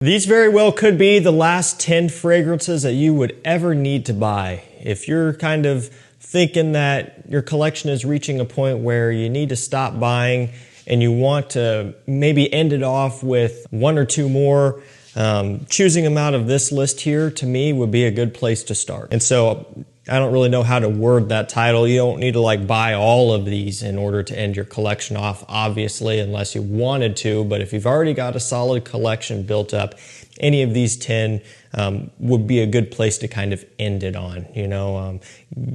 These very well could be the last 10 fragrances that you would ever need to buy. If you're kind of thinking that your collection is reaching a point where you need to stop buying and you want to maybe end it off with one or two more, choosing them out of this list here to me would be a good place to start. And so I don't really know how to word that title. You don't need to like buy all of these in order to end your collection off, obviously, unless you wanted to. But if you've already got a solid collection built up, any of these 10 would be a good place to kind of end it on. You know,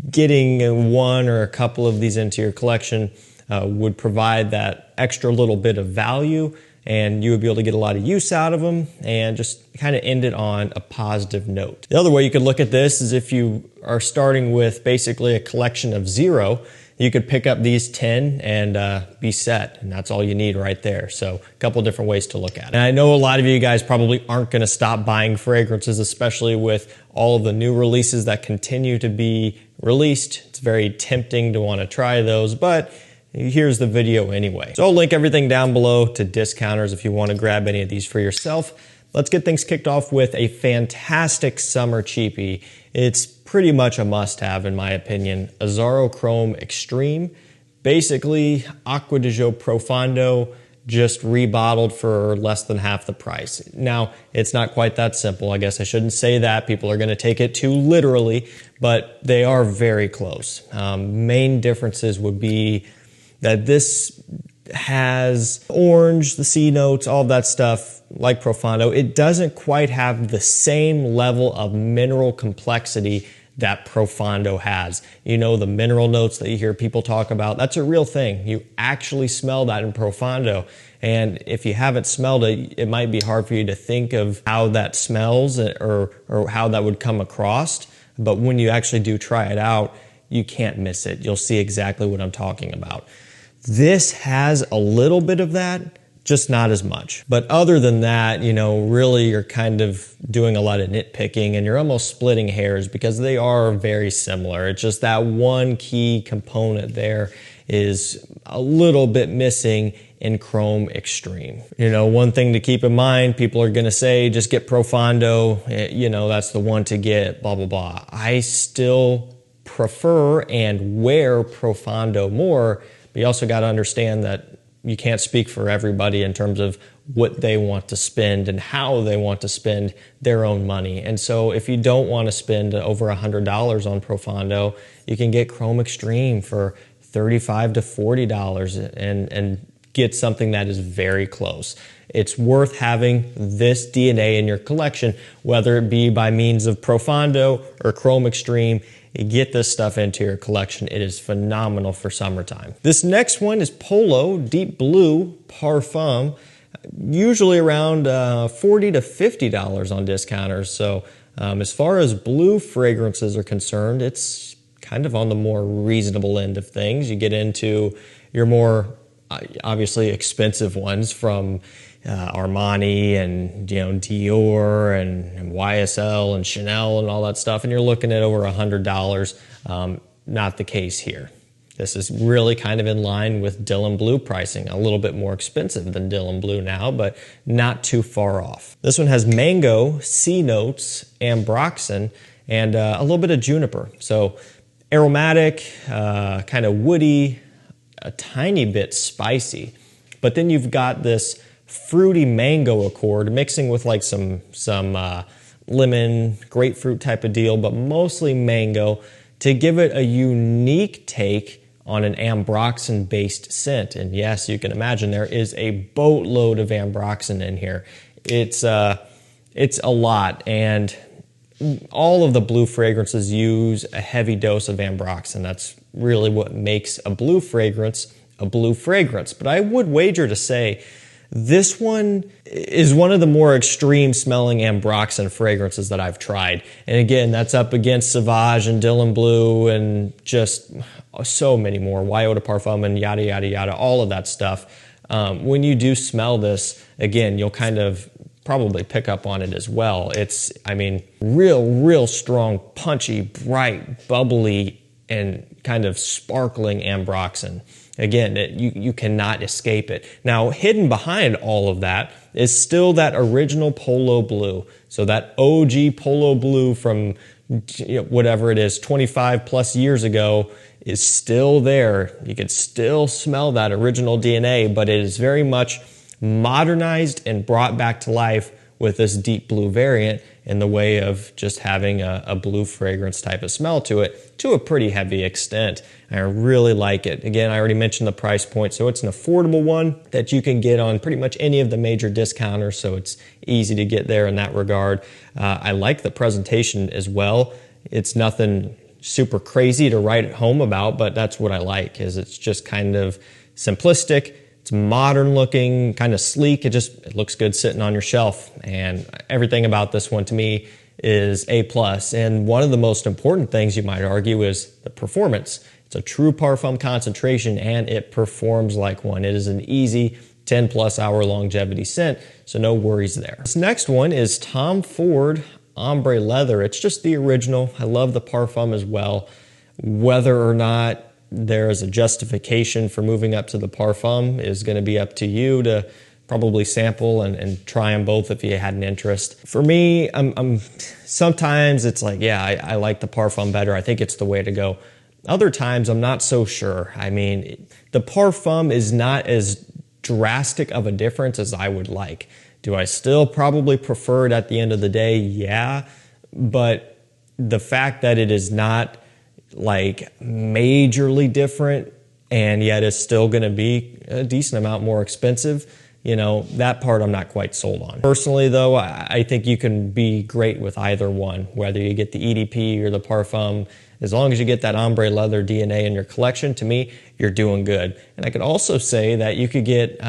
getting one or a couple of these into your collection would provide that extra little bit of value, and you would be able to get a lot of use out of them and just kind of end it on a positive note. The other way you could look at this is if you are starting with basically a collection of 0, you could pick up these 10 and be set, and that's all you need right there. So a couple different ways to look at it. And I know a lot of you guys probably aren't going to stop buying fragrances, especially with all of the new releases that continue to be released. It's very tempting to want to try those, but here's the video anyway. So I'll link everything down below to discounters if you want to grab any of these for yourself. Let's get things kicked off with a fantastic summer cheapie. It's pretty much a must-have in my opinion. Azzaro Chrome Extreme. Basically, Acqua di Gio Profondo, just rebottled for less than half the price. Now, it's not quite that simple. I guess I shouldn't say that. People are going to take it too literally, but they are very close. Main differences would be that this has orange, the C notes, all that stuff like Profondo. It doesn't quite have the same level of mineral complexity that Profondo has. You know, the mineral notes that you hear people talk about, that's a real thing. You actually smell that in Profondo. And if you haven't smelled it, it might be hard for you to think of how that smells or how that would come across. But when you actually do try it out, you can't miss it. You'll see exactly what I'm talking about. This has a little bit of that, just not as much. But other than that, you know, really you're kind of doing a lot of nitpicking and you're almost splitting hairs because they are very similar. It's just that one key component there is a little bit missing in Chrome Extreme. You know, one thing to keep in mind, people are going to say, just get Profondo, you know, that's the one to get, blah, blah, blah. I still prefer and wear Profondo more. But you also got to understand that you can't speak for everybody in terms of what they want to spend and how they want to spend their own money. And so if you don't want to spend over $100 on Profondo, you can get Chrome Extreme for $35 to $40 and get something that is very close. It's worth having this DNA in your collection, whether it be by means of Profondo or Chrome Extreme. Get this stuff into your collection. It is phenomenal for summertime. This next one is Polo Deep Blue Parfum, usually around $40 to $50 on discounters. So as far as blue fragrances are concerned, it's kind of on the more reasonable end of things. You get into your more obviously expensive ones from Armani and, you know, Dior and YSL and Chanel and all that stuff, and you're looking at over $100. Not the case here. This is really kind of in line with Dylan Blue pricing, a little bit more expensive than Dylan Blue now, but not too far off. This one has mango, C notes, ambroxan, and a little bit of juniper. So aromatic, kind of woody, a tiny bit spicy, but then you've got this fruity mango accord mixing with like some lemon, grapefruit type of deal, but mostly mango to give it a unique take on an ambroxan based scent. And yes, you can imagine there is a boatload of ambroxan in here. It's a lot, and all of the blue fragrances use a heavy dose of ambroxan. That's really what makes a blue fragrance a blue fragrance. But I would wager to say this one is one of the more extreme smelling ambroxan fragrances that I've tried. And again, that's up against Sauvage and Dylan Blue and just so many more, Eau de Parfum and yada, yada, yada, all of that stuff. When you do smell this, again, you'll kind of probably pick up on it as well. It's, I mean, real strong, punchy, bright, bubbly, and kind of sparkling ambroxan. Again, you cannot escape it. Now, hidden behind all of that is still that original Polo blue. So that OG Polo blue from whatever it is, 25 plus years ago is still there. You can still smell that original DNA, but it is very much modernized and brought back to life with this deep blue variant in the way of just having a blue fragrance type of smell to it to a pretty heavy extent. I really like it. Again, I already mentioned the price point, so it's an affordable one that you can get on pretty much any of the major discounters, so it's easy to get there in that regard. I like the presentation as well. It's nothing super crazy to write home about, but that's what I like, is it's just kind of simplistic. It's modern looking, kind of sleek. It looks good sitting on your shelf. And everything about this one to me is A+. And one of the most important things you might argue is the performance. It's a true Parfum concentration and it performs like one. It is an easy 10 plus hour longevity scent, so no worries there. This next one is Tom Ford Ombre Leather. It's just the original. I love the Parfum as well. Whether or not there is a justification for moving up to the Parfum is going to be up to you to probably sample and try them both if you had an interest. For me, sometimes it's like, yeah, I like the Parfum better. I think it's the way to go. Other times, I'm not so sure. I mean, the Parfum is not as drastic of a difference as I would like. Do I still probably prefer it at the end of the day? Yeah, but the fact that it is not like majorly different and yet it's still going to be a decent amount more expensive, you know, that part I'm not quite sold on. Personally though, I think you can be great with either one, whether you get the EDP or the Parfum. As long as you get that Ombre Leather DNA in your collection, to me, you're doing good. And I could also say that you could get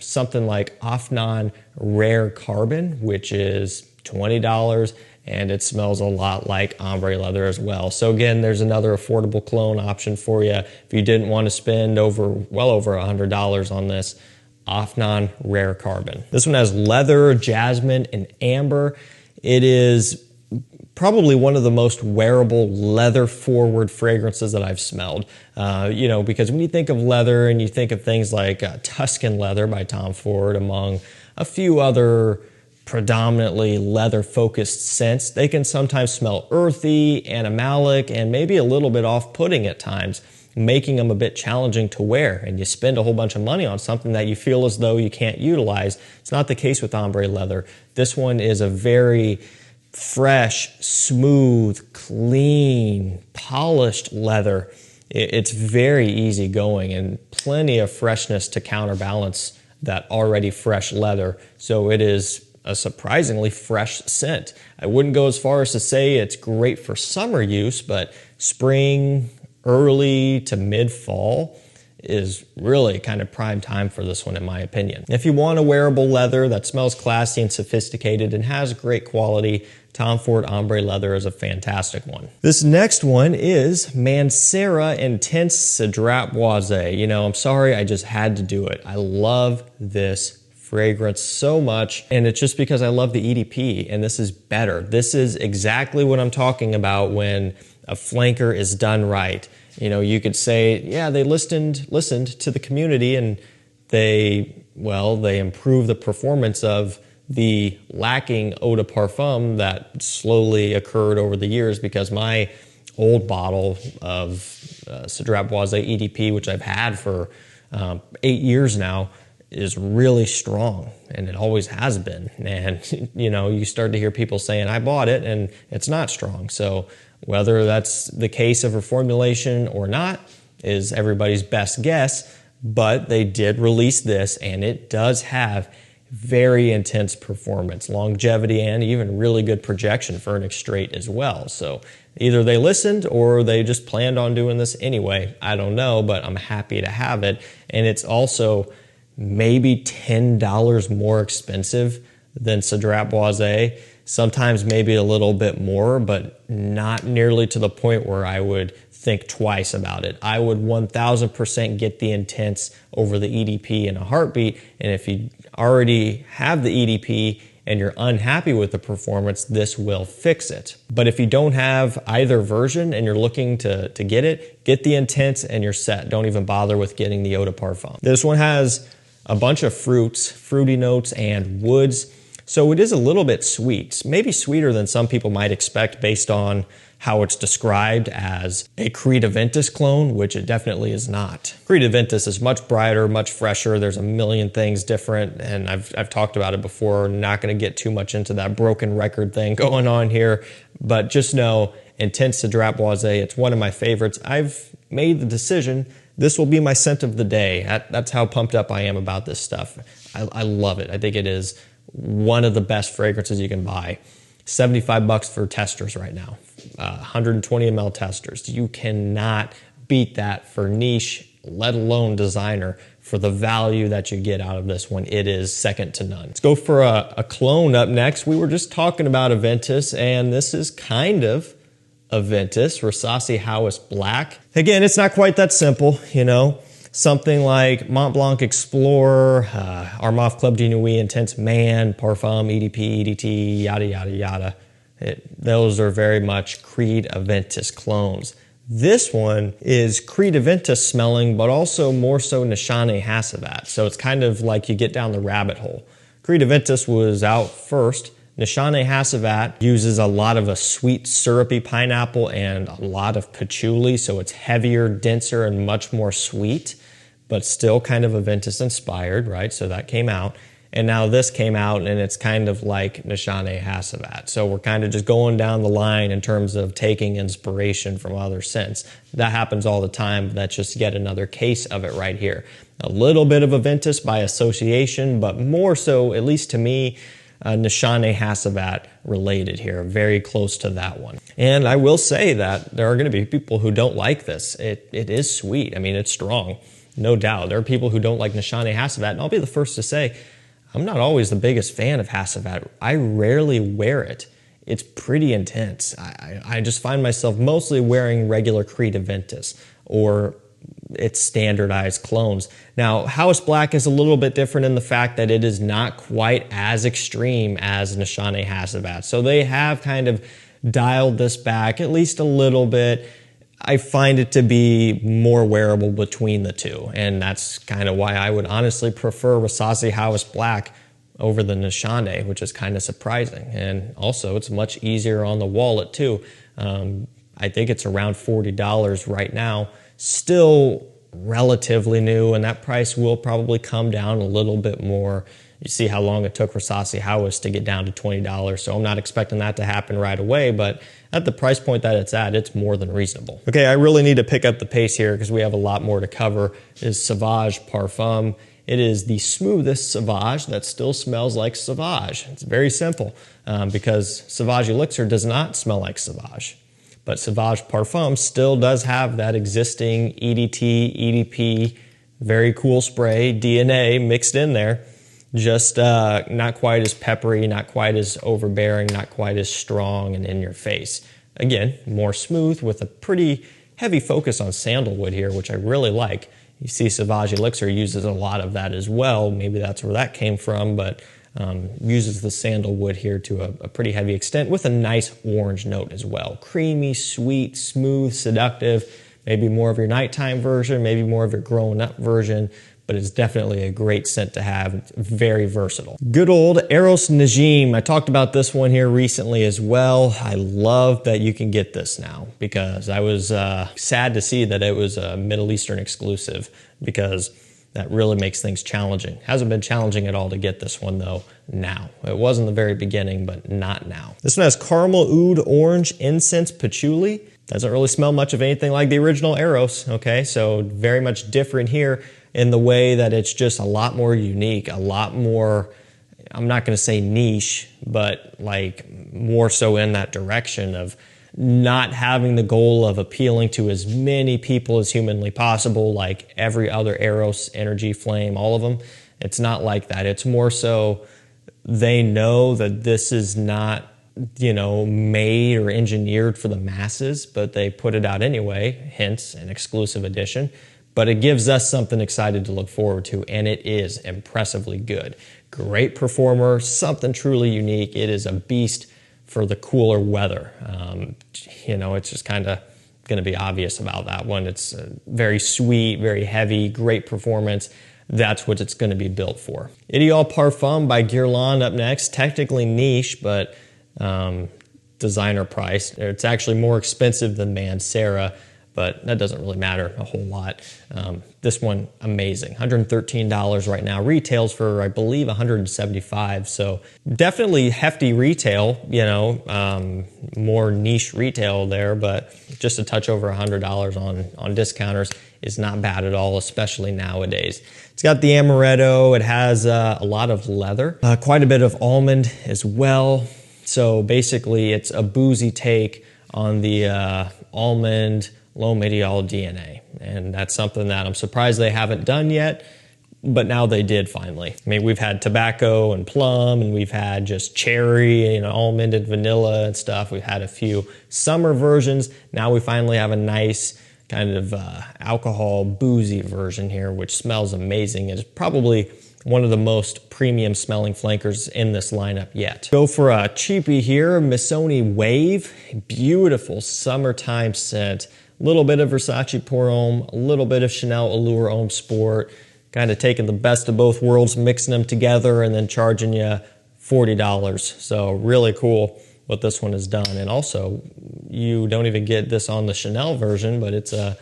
something like Afnan Rare Carbon, which is $20, and it smells a lot like Ombre Leather as well. So again, there's another affordable clone option for you if you didn't want to spend well over $100 on this Afnan Rare Carbon. This one has leather, jasmine, and amber. It is probably one of the most wearable leather-forward fragrances that I've smelled. You know, because when you think of leather and you think of things like Tuscan Leather by Tom Ford, among a few other predominantly leather-focused scents, they can sometimes smell earthy, animalic, and maybe a little bit off-putting at times, making them a bit challenging to wear. And you spend a whole bunch of money on something that you feel as though you can't utilize. It's not the case with Ombre Leather. This one is a very fresh, smooth, clean, polished leather. It's very easygoing and plenty of freshness to counterbalance that already fresh leather. So it is a surprisingly fresh scent. I wouldn't go as far as to say it's great for summer use, but spring, early to mid-fall is really kind of prime time for this one in my opinion. If you want a wearable leather that smells classy and sophisticated and has great quality, Tom Ford Ombre Leather is a fantastic one. This next one is Mancera Intense Cedrat Boise. You know, I'm sorry, I just had to do it. I love this fragrance so much, and it's just because I love the EDP, and this is better. This is exactly what I'm talking about when a flanker is done right. You know, you could say, yeah, they listened to the community and they improved the performance of the lacking eau de parfum that slowly occurred over the years, because my old bottle of Cedrat Boise EDP, which I've had for 8 years now, is really strong, and it always has been. And you know, you start to hear people saying, I bought it and it's not strong. So whether that's the case of reformulation or not is everybody's best guess, but they did release this and it does have very intense performance, longevity, and even really good projection for an straight as well. So either they listened or they just planned on doing this anyway. I don't know, but I'm happy to have it. And it's also maybe $10 more expensive than Cedrat Boise. Sometimes maybe a little bit more, but not nearly to the point where I would think twice about it. I would 1000% get the intense over the EDP in a heartbeat. And if you already have the EDP and you're unhappy with the performance, this will fix it. But if you don't have either version and you're looking to get it, get the intense and you're set. Don't even bother with getting the eau de parfum. This one has a bunch of fruits, fruity notes, and woods. So it is a little bit sweet, maybe sweeter than some people might expect based on how it's described as a Creed Aventus clone, which it definitely is not. Creed Aventus is much brighter, much fresher. There's a million things different, and I've talked about it before. Not going to get too much into that broken record thing going on here, but just know Intense Cedrat Boise, it's one of my favorites. I've made the decision this will be my scent of the day. That's how pumped up I am about this stuff. I love it. I think it is one of the best fragrances you can buy. $75 for testers right now, 120 ml testers. You cannot beat that for niche, let alone designer, for the value that you get out of this one. It is second to none. Let's go for a clone up next. We were just talking about Aventus, and this is kind of Aventus, Rasasi Hawas Black. Again, it's not quite that simple, you know. Something like Mont Blanc Explorer, Armaf Club de Nuit Intense Man, Parfum, EDP, EDT, yada, yada, yada. Those are very much Creed Aventus clones. This one is Creed Aventus smelling, but also more so Nishane Hasavat. So it's kind of like you get down the rabbit hole. Creed Aventus was out first. Nishane Hasavat uses a lot of a sweet syrupy pineapple and a lot of patchouli, so it's heavier, denser, and much more sweet, but still kind of Aventus inspired, right? So that came out. And now this came out, and it's kind of like Nishane Hasavat. So we're kind of just going down the line in terms of taking inspiration from other scents. That happens all the time, but that's just yet another case of it right here. A little bit of Aventus by association, but more so, at least to me, Nishane Hasavat related here, very close to that one. And I will say that there are going to be people who don't like this. It is sweet. I mean, it's strong, no doubt. There are people who don't like Nishane Hasavat, and I'll be the first to say, I'm not always the biggest fan of Hasavat. I rarely wear it. It's pretty intense. I just find myself mostly wearing regular Creed Aventus or its standardized clones. Now, Hawas Black is a little bit different in the fact that it is not quite as extreme as Nishane Hasavat. So they have kind of dialed this back at least a little bit. I find it to be more wearable between the two, and that's kind of why I would honestly prefer Rasasi Hawas Black over the Nishane, which is kind of surprising. And also, it's much easier on the wallet too. I think it's around $40 right now. Still relatively new, and that price will probably come down a little bit more. You see how long it took Rasasi Hawas to get down to $20, so I'm not expecting that to happen right away, but at the price point that it's at, it's more than reasonable. Okay, I really need to pick up the pace here because we have a lot more to cover. Is Sauvage Parfum. It is the smoothest Sauvage that still smells like Sauvage. It's very simple because Sauvage Elixir does not smell like Sauvage. But Sauvage Parfum still does have that existing EDT, EDP, very cool spray, DNA mixed in there. Just not quite as peppery, not quite as overbearing, not quite as strong and in your face. Again, more smooth with a pretty heavy focus on sandalwood here, which I really like. You see Sauvage Elixir uses a lot of that as well. Maybe that's where that came from, but uses the sandalwood here to a pretty heavy extent with a nice orange note as well. Creamy, sweet, smooth, seductive, maybe more of your nighttime version, maybe more of your growing up version, but it's definitely a great scent to have. It's very versatile. Good old Eros Najim. I talked about this one here recently as well. I love that you can get this now because I was sad to see that it was a Middle Eastern exclusive because that really makes things challenging. Hasn't been challenging at all to get this one though now. It was in the very beginning, but not now. This one has caramel, oud, orange, incense, patchouli. Doesn't really smell much of anything like the original Eros, okay? So very much different here in the way that it's just a lot more unique, a lot more, I'm not gonna say niche, but like more so in that direction of not having the goal of appealing to as many people as humanly possible, like every other Eros, Energy, Flame, all of them. It's not like that. It's more so they know that this is not, you know, made or engineered for the masses, but they put it out anyway, hence an exclusive edition. But it gives us something excited to look forward to, and it is impressively good. Great performer, something truly unique. It is a beast for the cooler weather. You know, it's just kind of going to be obvious about that one. It's very sweet, very heavy, great performance. that's what it's going to be built for. Ideal Parfum by Guerlain up next. Technically niche, but designer price. It's actually more expensive than Mancera, but that doesn't really matter a whole lot. This one, amazing. $113 right now. Retails for, I believe, $175. So definitely hefty retail, you know, more niche retail there, but just a touch over $100 on discounters is not bad at all, especially nowadays. It's got the amaretto. It has a lot of leather, quite a bit of almond as well. So basically, it's a boozy take on the almond L'Homme Ideal DNA. And that's something that I'm surprised they haven't done yet, but now they did finally. I mean, we've had tobacco and plum, and we've had just cherry and almond and vanilla and stuff. We've had a few summer versions. Now we finally have a nice kind of alcohol boozy version here, which smells amazing. It's probably one of the most premium smelling flankers in this lineup yet. Go for a cheapie here, Missoni Wave. Beautiful summertime scent. A little bit of Versace Pour Homme, a little bit of Chanel Allure Homme Sport, kind of taking the best of both worlds, mixing them together, and then charging you $40. So really cool what this one has done. And also, you don't even get this on the Chanel version, but it's a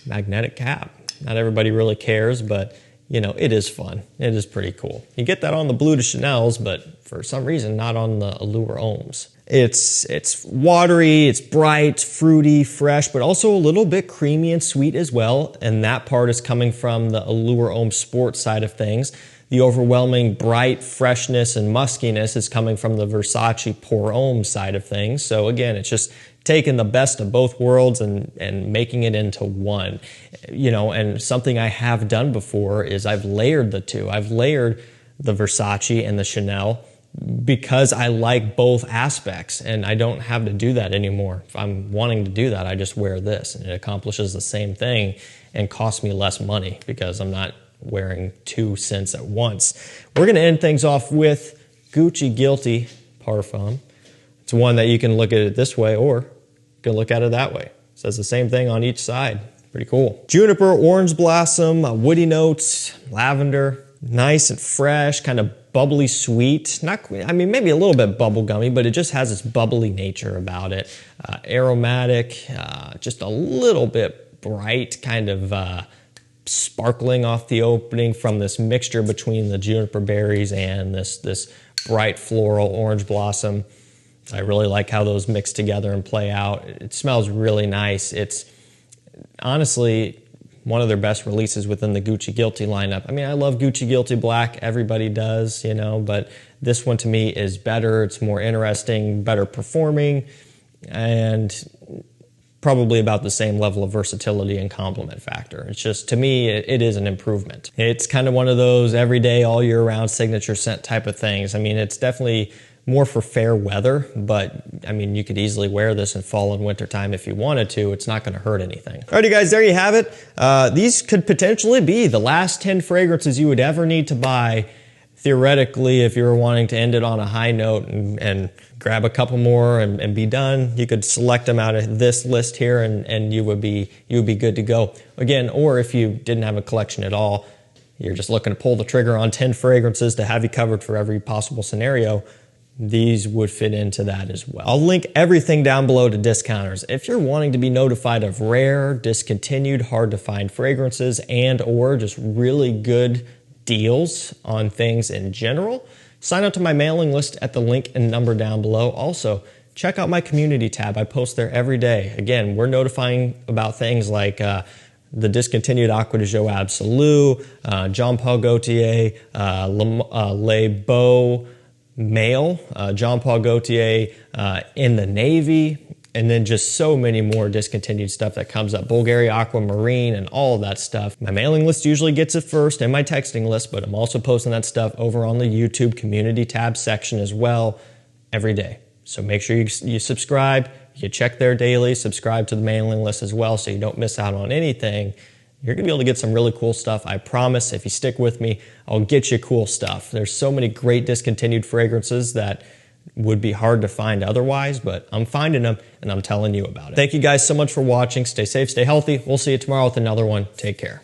magnetic cap. Not everybody really cares, but you know, it is fun. It is pretty cool. You get that on the Blue de Chanel's, but for some reason, not on the Allure Hommes. It's watery, it's bright, fruity, fresh, but also a little bit creamy and sweet as well. And that part is coming from the Allure Homme Sport side of things. The overwhelming bright freshness and muskiness is coming from the Versace Pour Homme side of things. So again, it's just taking the best of both worlds and making it into one. You know, and something I have done before is I've layered the two. I've layered the Versace and the Chanel because I like both aspects, and I don't have to do that anymore. If I'm wanting to do that, I just wear this, and it accomplishes the same thing and costs me less money because I'm not wearing two scents at once. We're gonna end things off with Gucci Guilty Parfum. It's one that you can look at it this way, or you can look at it that way. It says the same thing on each side. Pretty cool. Juniper, orange blossom, woody notes, lavender, nice and fresh, kind of bubbly sweet. Not, I mean, maybe a little bit bubblegummy, but it just has this bubbly nature about it. Aromatic, just a little bit bright, kind of sparkling off the opening from this mixture between the juniper berries and this bright floral orange blossom. I really like how those mix together and play out. It smells really nice. It's honestly one of their best releases within the Gucci Guilty lineup. I mean, I love Gucci Guilty Black. Everybody does, you know, but this one to me is better. It's more interesting, better performing, and probably about the same level of versatility and complement factor. It's just, to me, it is an improvement. It's kind of one of those everyday, all year round signature scent type of things. I mean, it's definitely more for fair weather, but I mean, you could easily wear this in fall and winter time if you wanted to. It's not gonna hurt anything. Alrighty guys, there you have it. These could potentially be the last 10 fragrances you would ever need to buy, theoretically, if you were wanting to end it on a high note and grab a couple more and be done. You could select them out of this list here and you would be good to go. Again, or if you didn't have a collection at all, you're just looking to pull the trigger on 10 fragrances to have you covered for every possible scenario, these would fit into that as well. I'll link everything down below to discounters. If you're wanting to be notified of rare, discontinued, hard to find fragrances and or just really good deals on things in general, sign up to my mailing list at the link and number down below. Also, check out my community tab. I post there every day. Again, we're notifying about things like the discontinued Acqua di Gio Absolu, Jean Paul Gaultier, Les Beaux Male, Jean Paul Gaultier in the Navy, and then just so many more discontinued stuff that comes up. Bulgaria Aquamarine and all of that stuff. My mailing list usually gets it first and my texting list, but I'm also posting that stuff over on the YouTube community tab section as well every day. So make sure you subscribe, you check there daily, subscribe to the mailing list as well so you don't miss out on anything. You're gonna be able to get some really cool stuff. I promise if you stick with me, I'll get you cool stuff. There's so many great discontinued fragrances that would be hard to find otherwise, but I'm finding them and I'm telling you about it. Thank you guys so much for watching. Stay safe, stay healthy. We'll see you tomorrow with another one. Take care.